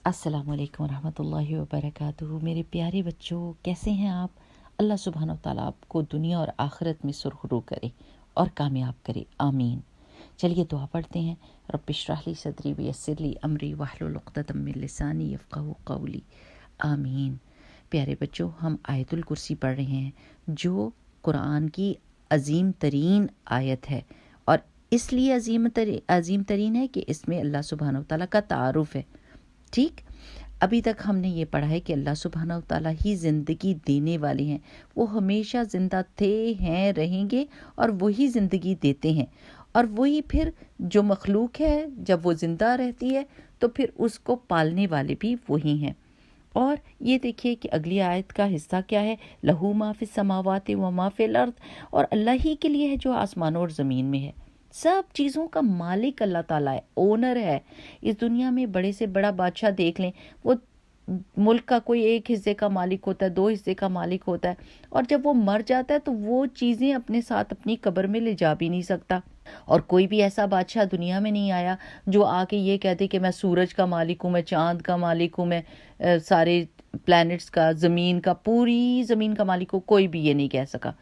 अस्सलाम वालेकुम रहमतुल्लाहि व बरकातुहू। मेरे प्यारे बच्चों, कैसे हैं आप? अल्लाह सुब्हानहू व तआला आपको दुनिया और आखिरत में सुरखरू करे और कामयाब करे, आमीन। चलिए दुआ पढ़ते हैं। रब्बि इश्रह ली सदरी वयस्सिर ली अमरी वहलुल उक़दतम मिन लिसानी यफ़क़हू क़ौली, आमीन। प्यारे बच्चों, हम आयतुल कुर्सी पढ़ रहे हैं जो कुरान की अजीम तरीन आयत है, और इसलिए अजीम तरीन है कि इसमें अल्लाह सुब्हानहू व तआला का तारुफ़ है। ठीक, अभी तक हमने ये पढ़ा है कि अल्लाह सुब्हानहू व तआला ही ज़िंदगी देने वाले हैं। वो हमेशा ज़िंदा थे, हैं, रहेंगे और वही ज़िंदगी देते हैं। और वही फिर जो मखलूक है, जब वो ज़िंदा रहती है तो फिर उसको पालने वाले भी वही हैं। और ये देखिए कि अगली आयत का हिस्सा क्या है, लहू मा फिस समावाति व मा फिल अर्द, और अल्लाह ही के लिए है जो आसमानों और ज़मीन में है। सब चीज़ों का मालिक अल्लाह ताला है, ओनर है। इस दुनिया में बड़े से बड़ा बादशाह देख लें, वो मुल्क का कोई एक हिस्से का मालिक होता है, 2 हिस्से का मालिक होता है, और जब वो मर जाता है तो वो चीज़ें अपने साथ अपनी कब्र में ले जा भी नहीं सकता। और कोई भी ऐसा बादशाह दुनिया में नहीं आया जो आके ये कहते कि मैं सूरज का मालिक हूँ, मैं चाँद का मालिक हूँ, मैं सारे प्लैनेट्स का, ज़मीन का, पूरी ज़मीन का मालिक हूँ। कोई भी ये नहीं कह सका।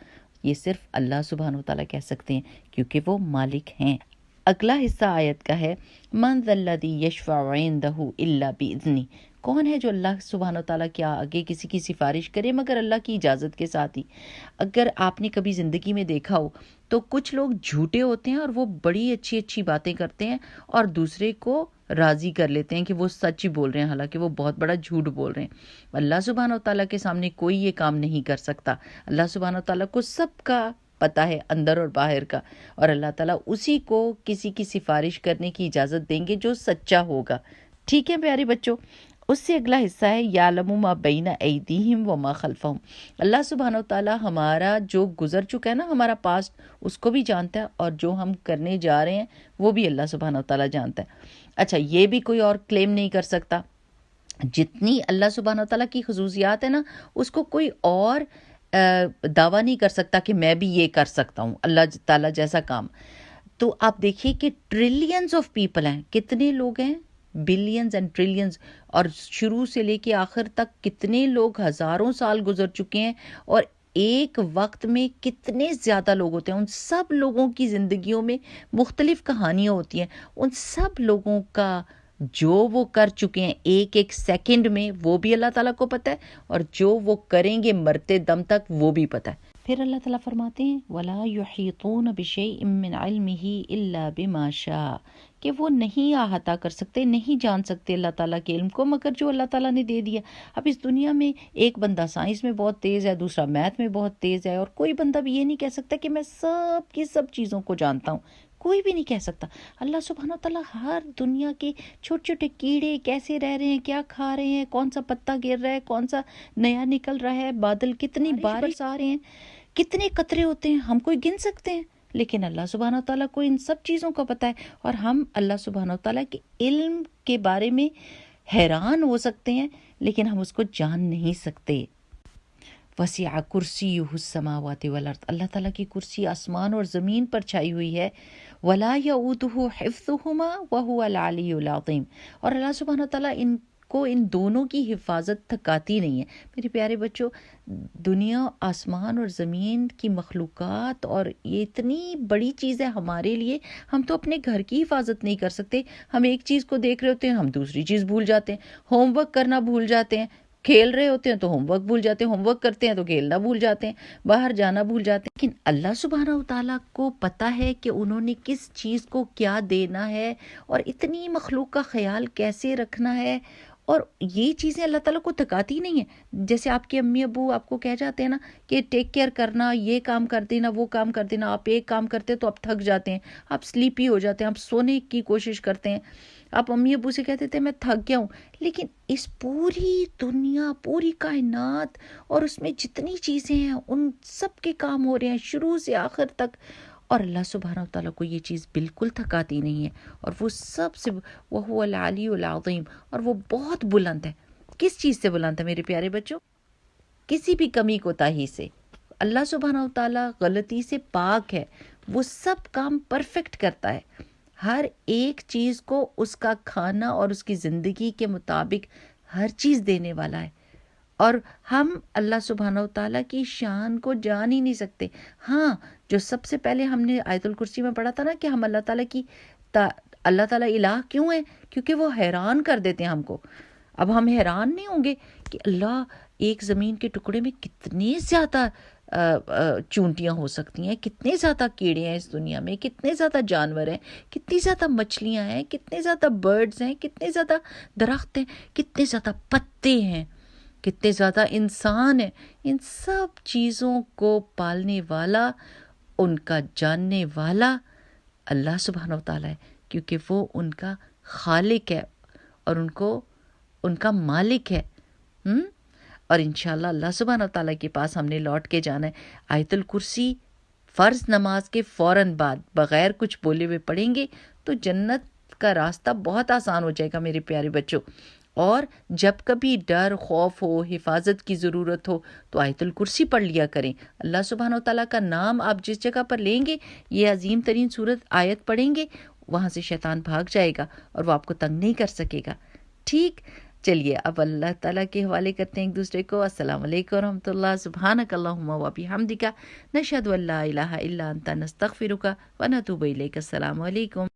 ये सिर्फ अल्लाह सुब्हानहू व तआला कह सकते हैं, क्योंकि वो मालिक हैं। अगला हिस्सा आयत का है, मन ज़ल्लज़ी यशफ़अउ इंदहु इल्ला बिइज़्निही। कौन है जो अल्लाह सुब्हानहू व तआला के आगे किसी की सिफारिश करे मगर अल्लाह की इजाज़त के साथ ही। अगर आपने कभी ज़िंदगी में देखा हो तो कुछ लोग झूठे होते हैं और वो बड़ी अच्छी अच्छी बातें करते हैं और दूसरे को राज़ी कर लेते हैं कि वो सच ही बोल रहे हैं, हालांकि वो बहुत बड़ा झूठ बोल रहे हैं। अल्लाह सुब्हानहू व तआला के सामने कोई ये काम नहीं कर सकता। अल्लाह सुब्हानहू व तआला को सबका पता है, अंदर और बाहर का, और अल्लाह ताला उसी को किसी की सिफारिश करने की इजाज़त देंगे जो सच्चा होगा। ठीक है प्यारे बच्चों, उससे अगला हिस्सा है यालमु मा बैना ऐदीहिम व मा खल्फहुम। अल्लाह सुब्हानहू व तआला हमारा जो गुजर चुका है ना, हमारा पास्ट, उसको भी जानता है, और जो हम करने जा रहे हैं वो भी अल्लाह सुब्हानहू व तआला जानता है। अच्छा, ये भी कोई और क्लेम नहीं कर सकता। जितनी अल्लाह सुब्हानहू व तआला की खुसूसियात है ना, उसको कोई और दावा नहीं कर सकता कि मैं भी ये कर सकता हूँ अल्लाह ताला जैसा काम। तो आप देखिए कि ट्रिलियंस ऑफ पीपल हैं, कितने लोग हैं, बिलियंस एंड ट्रिलियंस, और शुरू से लेके आखिर तक कितने लोग, हज़ारों साल गुजर चुके हैं, और एक वक्त में कितने ज़्यादा लोग होते हैं। उन सब लोगों की ज़िंदगियों में मुख्तलिफ कहानियाँ होती हैं। उन सब लोगों का जो वो कर चुके हैं एक एक सेकंड में, वो भी अल्लाह ताला को पता है, और जो वो करेंगे मरते दम तक, वो भी पता है। फिर अल्लाह ताला फरमाते हैं, वला युहीतून बिशैइन मिन इल्मिही इल्ला बिमा शा, कि वो नहीं अहाता कर सकते, नहीं जान सकते अल्लाह ताला के इल्म को मगर जो अल्लाह ताला ने दे दिया। अब इस दुनिया में एक बंदा साइंस में बहुत तेज़ है, दूसरा मैथ में बहुत तेज़ है, और कोई बंदा भी ये नहीं कह सकता कि मैं सब की सब चीज़ों को जानता हूँ। कोई भी नहीं कह सकता। अल्लाह सुब्हानहू व तआला हर दुनिया के छोटे छोटे कीड़े कैसे रह रहे हैं, क्या खा रहे हैं, कौन सा पत्ता गिर रहा है, कौन सा नया निकल रहा है, बादल कितनी बारिश आ रहे हैं, कितने कतरे होते हैं, हम कोई गिन सकते हैं? लेकिन अल्लाह सुब्हानहू व तआला को इन सब चीज़ों का पता है, और हम अल्लाह सुब्हानहू व तआला के इल्म के बारे में हैरान हो सकते हैं, लेकिन हम उसको जान नहीं सकते। वसिअ कुर्सियुहु समावाति वल अर्द। अल्लाह ताला की कुर्सी आसमान और ज़मीन पर छाई हुई है। वला यऊदुहु हिफ्ज़ुहुमा व हुवल अलियुल अज़ीम। और अल्लाह सुब्हानहू व तआला इनको, इन दोनों की हिफाजत थकाती नहीं है। मेरे प्यारे बच्चों, दुनिया, आसमान और ज़मीन की मखलूक़ात, और ये इतनी बड़ी चीज़ है हमारे लिए, हम तो अपने घर की हिफाजत नहीं कर सकते। हम एक चीज़ को देख रहे होते हैं, हम दूसरी चीज़ भूल जाते हैं, होमवर्क करना भूल जाते हैं, खेल रहे होते हैं तो होमवर्क भूल जाते हैं, होमवर्क करते हैं तो खेलना भूल जाते हैं, बाहर जाना भूल जाते हैं। लेकिन अल्लाह सुब्हानहू व तआला को पता है कि उन्होंने किस चीज़ को क्या देना है, और इतनी मखलूक का ख्याल कैसे रखना है, और ये चीज़ें अल्लाह ताला को थकाती नहीं है। जैसे आपके अम्मी अब्बू आपको कह जाते हैं ना कि टेक केयर करना, ये काम कर देना, वो काम कर देना, आप एक काम करते हैं तो आप थक जाते हैं, आप स्लीपी हो जाते हैं, आप सोने की कोशिश करते हैं, आप अम्मी अब्बू से कहते थे मैं थक गया हूँ। लेकिन इस पूरी दुनिया, पूरी कायनात, और उसमें जितनी चीज़ें हैं, उन सब के काम हो रहे हैं शुरू से आखिर तक, और अल्लाह सुब्हानहू व तआला को ये चीज़ बिल्कुल थकाती नहीं है, और वो सबसे, वह हुवल अलियुल अज़ीम, और वो बहुत बुलंद है। किस चीज़ से बुलंद है मेरे प्यारे बच्चों? किसी भी कमी कोताही से। अल्लाह सुब्हानहू व तआला गलती से पाक है, वो सब काम परफेक्ट करता है। ہر ایک چیز کو اس کا کھانا اور اس کی زندگی کے مطابق ہر چیز دینے والا ہے، اور ہم اللہ سبحانہ و تعالیٰ کی شان کو جان ہی نہیں سکتے۔ ہاں، جو سب سے پہلے ہم نے آیت الکرسی میں پڑھا تھا نا کہ ہم اللہ تعالیٰ کی اللہ تعالیٰ الہ کیوں ہے؟ کیونکہ وہ حیران کر دیتے ہیں ہم کو۔ اب ہم حیران نہیں ہوں گے کہ اللہ ایک زمین کے ٹکڑے میں کتنے زیادہ چونٹیاں ہو سکتی ہیں، کتنے زیادہ کیڑے ہیں اس دنیا میں، کتنے زیادہ جانور ہیں، کتنی زیادہ مچھلیاں ہیں، کتنے زیادہ برڈز ہیں، کتنے زیادہ درخت ہیں، کتنے زیادہ پتے ہیں، کتنے زیادہ انسان ہیں۔ ان سب چیزوں کو پالنے والا، ان کا جاننے والا اللہ سبحانہ و تعالیٰ ہے، کیونکہ وہ ان کا خالق ہے اور ان کا مالک ہے۔ اور انشاءاللہ اللہ سبحانہ و تعالیٰ کے پاس ہم نے لوٹ کے جانا ہے۔ آیت الکرسی فرض نماز کے فوراً بعد بغیر کچھ بولے ہوئے پڑھیں گے تو جنت کا راستہ بہت آسان ہو جائے گا میرے پیارے بچوں۔ اور جب کبھی ڈر، خوف ہو، حفاظت کی ضرورت ہو تو آیت الکرسی پڑھ لیا کریں۔ اللہ سبحانہ و تعالیٰ کا نام آپ جس جگہ پر لیں گے، یہ عظیم ترین آیت پڑھیں گے، وہاں سے شیطان بھاگ جائے گا اور وہ آپ کو تنگ نہیں کر سکے گا۔ ٹھیک، چلیے اب اللہ تعالیٰ کے حوالے کرتے ہیں ایک دوسرے کو۔ السلام علیکم ورحمۃ اللہ، سبحانک اللہم و بحمدک، نشہد ان لا الہ الا انت، نستغفرک و نتوب الیک۔ السلام علیکم۔